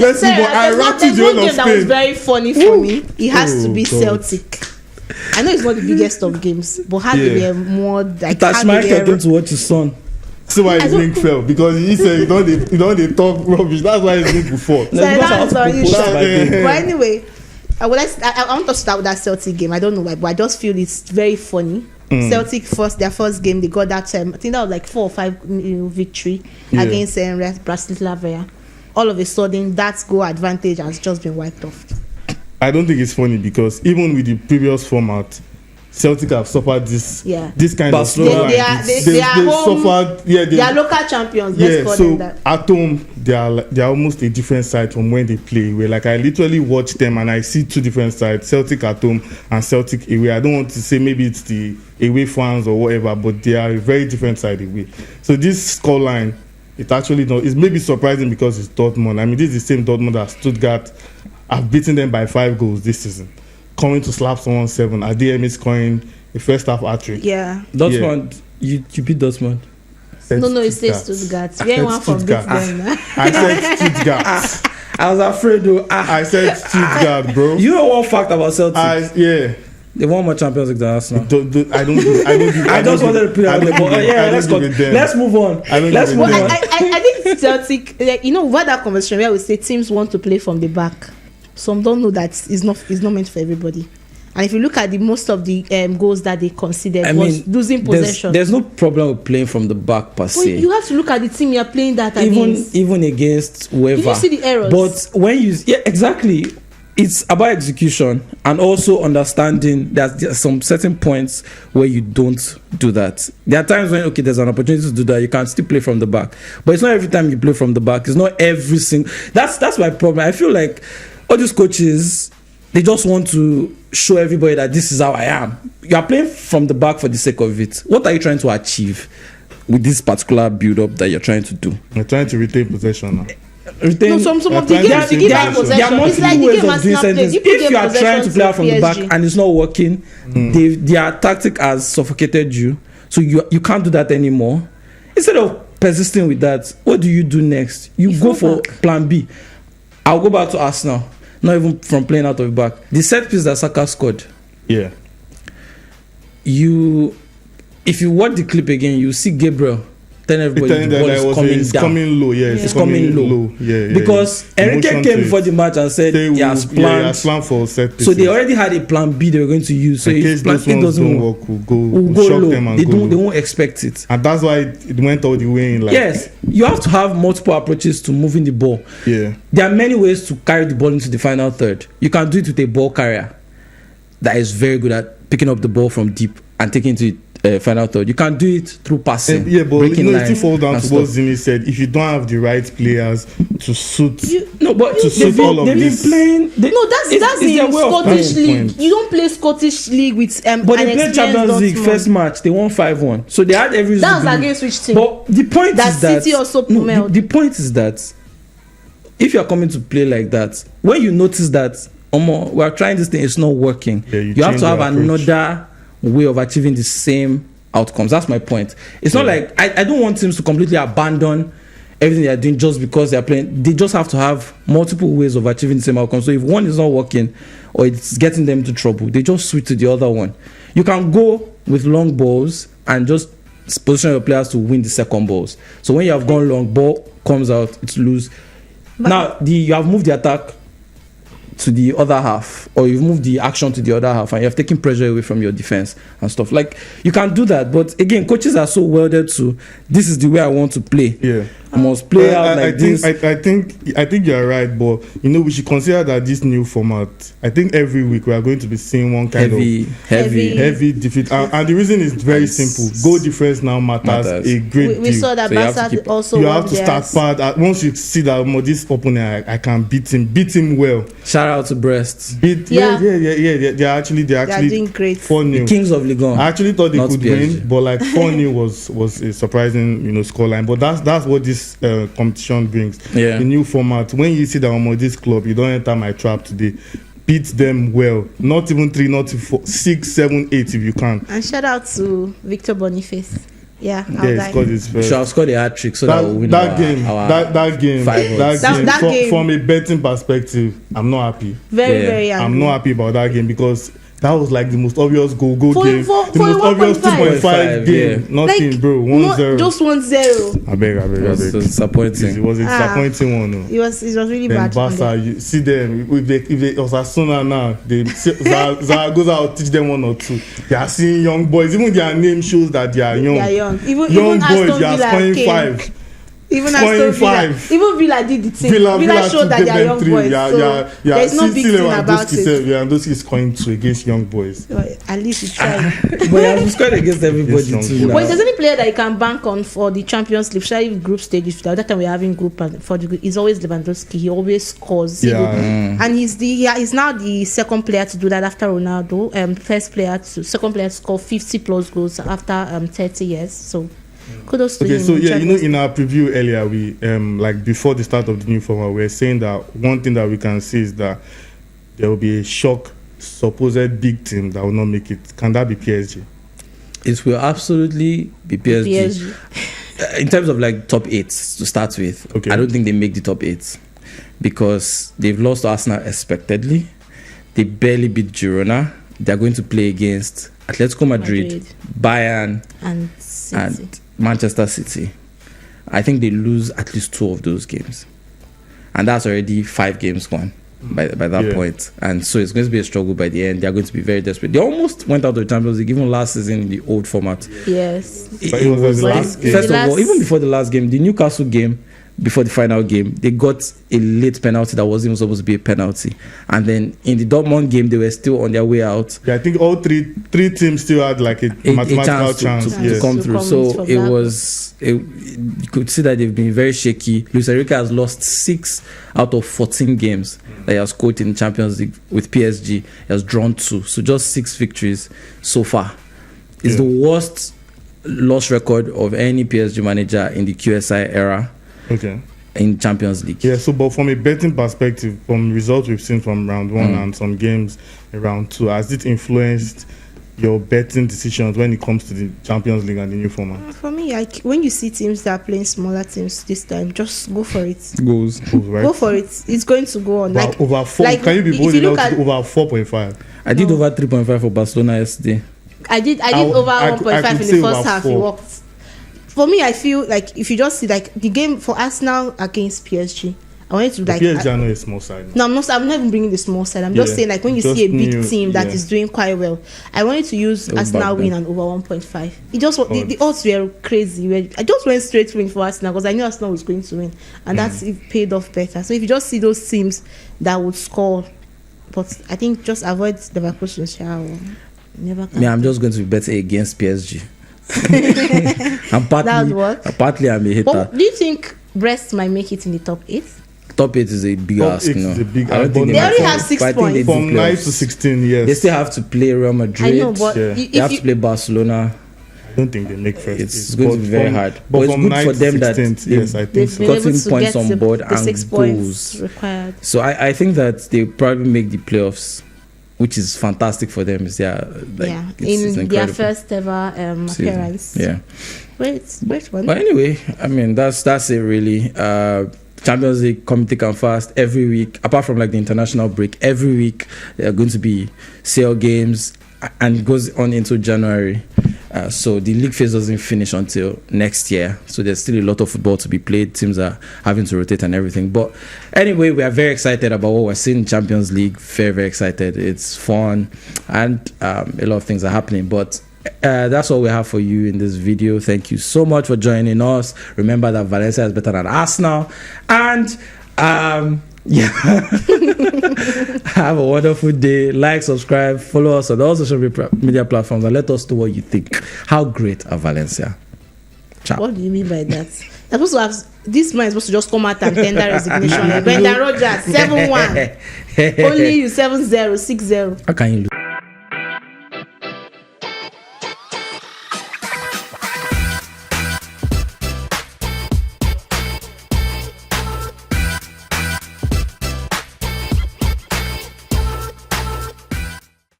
Let's move on. I wrapped it one game that was very funny for me. It has to be God. Celtic. I know it's not the biggest of games, but how Yeah. they were more like That's my going to watch his son. See why his link fell, because he said you don't they talk rubbish. That's why his link will fall. So that's unusual. Yeah. But anyway, I want to start with that Celtic game. I don't know why, but I just feel it's very funny. Celtic their first game, they got that I think that was like 4 or 5 victory against Bratislava. All of a sudden, that goal advantage has just been wiped off. I don't think it's funny, because even with the previous format, Celtic have suffered this kind of Barcelona. They are local champions. Let's call them that. At home, they are almost a different side from when they play away. Like, I literally watch them and I see two different sides: Celtic at home and Celtic away. I don't want to say maybe it's the away fans or whatever, but they are a very different side away. So this scoreline, it's maybe surprising because it's Dortmund. I mean, this is the same Dortmund that Stuttgart have beaten them by 5 goals this season, coming to slap someone 7. ADM scoring a first half hat-trick. Yeah. Dortmund, you beat Dortmund. No, it says Stuttgart. Yeah, one from Stuttgart. I said Stuttgart. I was afraid though. I said Stuttgart, bro. You know one fact about Celtic? Yeah. They won more Champions League than Arsenal. I just wanted to put it out there, but let's move on. I think Celtic, like, what that conversation where we say teams want to play from the back. Some don't know that it's not meant for everybody. And if you look at most of the goals that they considered was losing possession. There's no problem with playing from the back per se. You have to look at the team you're playing that against. Even against whoever. Did you see the errors? But when exactly. It's about execution and also understanding that there are some certain points where you don't do that. There are times when there's an opportunity to do that, you can still play from the back. But it's not every time you play from the back. It's not every single. That's my problem. I feel like all these coaches, they just want to show everybody that this is how I am. You are playing from the back for the sake of it. What are you trying to achieve with this particular build-up that you're trying to do? You're trying to retain possession now. Some of the games you give out possession. There are multiple ways of doing things. If you are trying to play out from the back and it's not working, their tactic has suffocated you, so you can't do that anymore. Instead of persisting with that, what do you do next? You go for plan B. I'll go back to Arsenal, not even from playing out of the back. The set piece that Saka scored. Yeah. If you watch the clip again, you see Gabriel telling everybody the ball is coming down. It's coming low. Yeah. Because Enrique came before the match and said he has planned for set pieces. So they already had a plan B they were going to use. So if plan A doesn't work, we'll go low. They won't expect it. And that's why it went all the way in. Yes, you have to have multiple approaches to moving the ball. Yeah. There are many ways to carry the ball into the final third. You can do it with a ball carrier that is very good at picking up the ball from deep and taking it to final third. You can do it through passing. But it still falls down to what Zini said. If you don't have the right players to suit, all of this. Playing. That's in Scottish League. You don't play Scottish League with but they played Champions League first match. They won 5-1. So they had every. That was against which team? But the point is that City also the point is that if you are coming to play like that, when you notice that we are trying this thing, it's not working. You have to have another way of achieving the same outcomes. That's my point. It's not like I don't want teams to completely abandon everything they are doing just because they are playing. They just have to have multiple ways of achieving the same outcome. So if one is not working or it's getting them into trouble, they just switch to the other one. You can go with long balls and just position your players to win the second balls. So when you have gone long, ball comes out, it's loose. Now you have moved the attack to the other half, or you've moved the action to the other half, and you have taken pressure away from your defense and stuff. Like, you can do that, but again, coaches are so welded to this is the way I want to play. Yeah, I must play out like this. I think you're right, but we should consider that this new format. I think every week we are going to be seeing one kind of heavy defeat, and the reason is very simple. Goal difference now matters a great deal. We saw that Barca also. You have to start bad. Once you see that this opponent, I can beat him well. Shout out to Brest. Yeah. They're actually doing great. 4-0. The Kings of Ligue 1. I actually thought they could win, but like 4-0 was a surprising scoreline. But that's what this competition brings. Yeah. The new format. When you see that this club, you don't enter my trap today. Beat them well. Not even 3, not 4, 6, 7, 8 if you can. And shout out to Victor Boniface. Yeah, He scored his first. Should have scored a hat trick so that we'll win that game. From a betting perspective, I'm not happy. Very I'm not happy about that game because that was like the most obvious goal game. The most obvious 2.5 game. Nothing, like, bro. 1-0. Just 1-0. I beg. It was disappointing. It was a disappointing one. It was really then bad. Barca, you see them if they Osasuna now, Zaragoza will teach them 1 or 2. They are seeing young boys. Even their name shows that they are young. They are young. Even boys, they are scoring 5. Even Villa did the thing. Villa showed that they are young boys. There's no big thing about it. Lewandowski is scoring 2 against young boys. At least he tried. But I've scored against everybody too. But if there's any player that you can bank on for the Champions League, especially group stages, that time we're having group for the group, it's always Lewandowski. He always scores. And he's now the second player to do that after Ronaldo. Second player to score 50 plus goals after 30 years. So kudos to him. So in our preview earlier, we like before the start of the new format, we were saying that one thing that we can see is that there will be a shock, supposed big team that will not make it. Can that be PSG? It will absolutely be PSG. In terms of like top 8 to start with, I don't think they make the top 8 because they've lost to Arsenal expectedly. They barely beat Girona. They're going to play against Atletico Madrid. Bayern, and Manchester City. I think they lose at least 2 of those games, and that's already 5 games gone by that point. And so it's going to be a struggle by the end. They are going to be very desperate. They almost went out of the Champions League even last season in the old format. Yes, but it was the last game. First of all, even before the last game, the Newcastle game, before the final game, they got a late penalty that wasn't even supposed to be a penalty, and then in the Dortmund game they were still on their way out. I think all three teams still had like a mathematical chance to come through. So it was you could see that they've been very shaky. Luis Enrique has lost 6 out of 14 games that he has coached in the Champions League with PSG. He has drawn 2, so just 6 victories so far. It's the worst loss record of any PSG manager in the QSI era. In Champions League. So but from a betting perspective, from results we've seen from round 1 and some games in round 2, has it influenced your betting decisions when it comes to the Champions League and the new format? For me, when you see teams that are playing smaller teams this time, just go for it. Goals, right? Go for it. It's going to go on. Like over 4. Can you be bold enough to over 4.5? I did over 3.5 for Barcelona yesterday. I did over 1.5 in the first half. It worked. For me, I feel like if you just see like the game for Arsenal against PSG, I wanted to like. PSG are not a small side. No, I'm not even bringing the small side. I'm just saying like when you see a big team that is doing quite well, I wanted to use Arsenal win and over 1.5. It just the odds were crazy. I just went straight win for Arsenal because I knew Arsenal was going to win, and that's it paid off better. So if you just see those teams that would score, but I think just avoid the Leverkusen. Never. I'm just going to be betting against PSG. Partly I'm a hater. But do you think Brest might make it in the top 8? Top 8 is a big ask. I don't think they already have 6 points. From 9 to 16, yes. They still have to play Real Madrid. I know, but they have to play Barcelona. I don't think they make first. It's going to be very hard. But it's good for them that they've gotten points on board and goals required. So I think that they probably make the playoffs, which is fantastic for them. It's in their first ever appearance. Great one. But anyway, I mean that's it really. Champions League come thick and fast every week. Apart from like the international break, every week there are going to be sale games, and it goes on into January. So the league phase doesn't finish until next year. So there's still a lot of football to be played. Teams are having to rotate and everything. But anyway, we are very excited about what we're seeing in Champions League. Very, very excited. It's fun, and a lot of things are happening. But that's all we have for you in this video. Thank you so much for joining us. Remember that Valencia is better than Arsenal. And have a wonderful day. Like, subscribe, follow us on all social media platforms, and let us know what you think. How great are Valencia? Ciao. What do you mean by that? Supposed to have this man is supposed to just come out and tender resignation. Brendan Rodgers 7-1. Only you 7-0, 6-0. How can you lose?